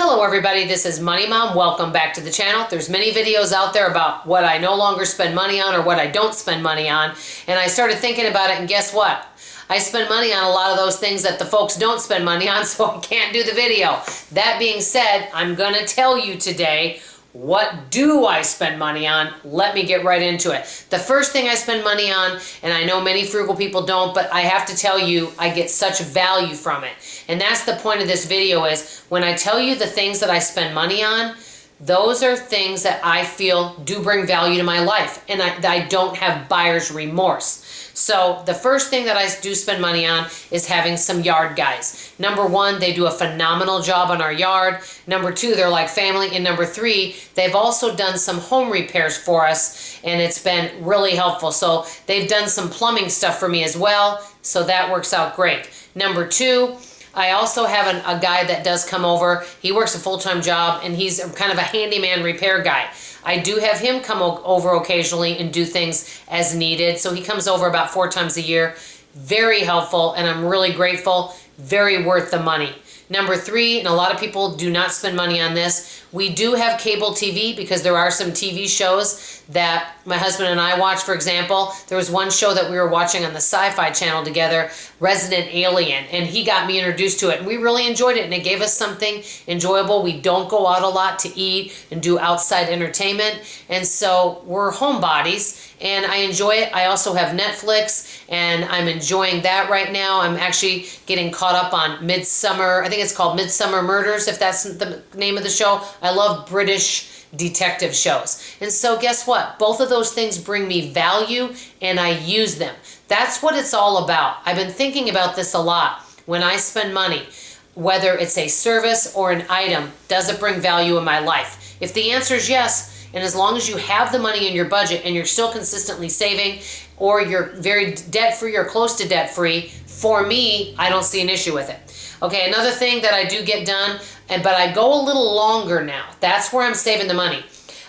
Hello everybody, this is Money Mom. Welcome back to the channel. There's many videos out there about what I no longer spend money on or what I don't spend money on. And I started thinking about it, and guess what? I spend money on a lot of those things that the folks don't spend money on, so I can't do the video. That being said, I'm going to tell you today, what do I spend money on? Let me get right into it. The first thing I spend money on, and I know many frugal people don't, but I have to tell you, I get such value from it. And that's the point of this video is, when I tell you the things that I spend money on, those are things that I feel do bring value to my life, and I don't have buyer's remorse. So the first thing that I do spend money on is having some yard guys. Number one, they do a phenomenal job on our yard. Number two, they're like family. And number three, they've also done some home repairs for us, and it's been really helpful. So they've done some plumbing stuff for me as well, so that works out great. Number two, I also have a guy that does come over. He works a full-time job, and he's kind of a handyman repair guy. I do have him come over occasionally and do things as needed. So he comes over about 4 times a year. Very helpful, and I'm really grateful. Very worth the money. Number three, and a lot of people do not spend money on this, we do have cable TV because there are some TV shows that my husband and I watch. For example, there was one show that we were watching on the Sci-Fi Channel together, Resident Alien, and he got me introduced to it, and we really enjoyed it, and it gave us something enjoyable. We don't go out a lot to eat and do outside entertainment, and so we're homebodies, and I enjoy it. I also have Netflix, and I'm enjoying that right now. I'm actually getting caught up on Midsummer. I think it's called Midsummer Murders, if that's the name of the show. I love British detective shows. And so guess what? Both of those things bring me value, and I use them. That's what it's all about. I've been thinking about this a lot. When I spend money, whether it's a service or an item, does it bring value in my life? If the answer is yes, and as long as you have the money in your budget and you're still consistently saving, or you're very debt-free or close to debt-free, for me, I don't see an issue with it. Okay, another thing that I do get done, but I go a little longer now. That's where I'm saving the money.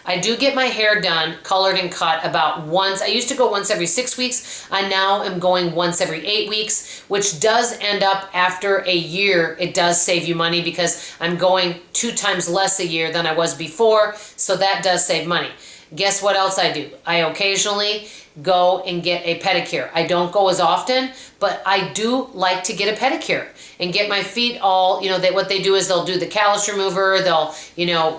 I do get my hair done, colored and cut about once. I used to go once every 6 weeks. I now am going once every 8 weeks, which does end up after a year. It does save you money because I'm going 2 times less a year than I was before, so that does save money. Guess what else I do? I occasionally go and get a pedicure. I don't go as often, but I do like to get a pedicure and get my feet all, what they do is they'll do the callus remover, they'll,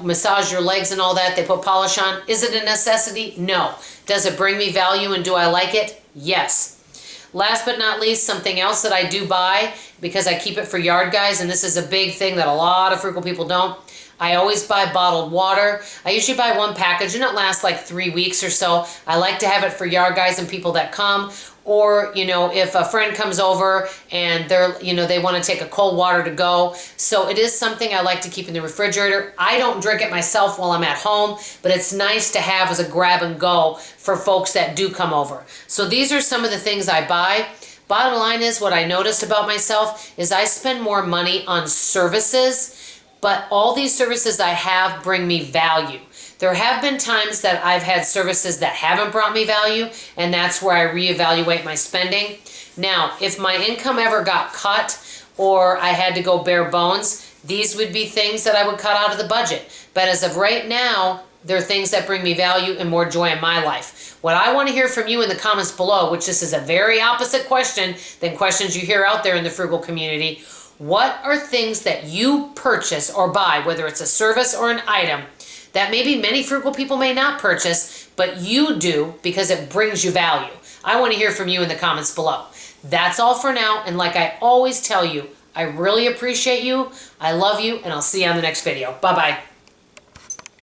massage your legs and all that, they put polish on. Is it a necessity? No. Does it bring me value, and do I like it? Yes. Last but not least, something else that I do buy, because I keep it for yard guys, and this is a big thing that a lot of frugal people don't. I always buy bottled water. I usually buy 1 package, and it lasts like 3 weeks or so. I like to have it for yard guys and people that come. Or, if a friend comes over and they want to take a cold water to go. So it is something I like to keep in the refrigerator. I don't drink it myself while I'm at home, but it's nice to have as a grab and go for folks that do come over. So these are some of the things I buy. Bottom line is, what I noticed about myself is I spend more money on services, but all these services I have bring me value. There have been times that I've had services that haven't brought me value, and that's where I reevaluate my spending. Now, if my income ever got cut or I had to go bare bones, these would be things that I would cut out of the budget. But as of right now, they're things that bring me value and more joy in my life. What I want to hear from you in the comments below, which this is a very opposite question than questions you hear out there in the frugal community, what are things that you purchase or buy, whether it's a service or an item, that maybe many frugal people may not purchase, but you do because it brings you value? I want to hear from you in the comments below. That's all for now, and like I always tell you, I really appreciate you, I love you, and I'll see you on the next video. Bye-bye.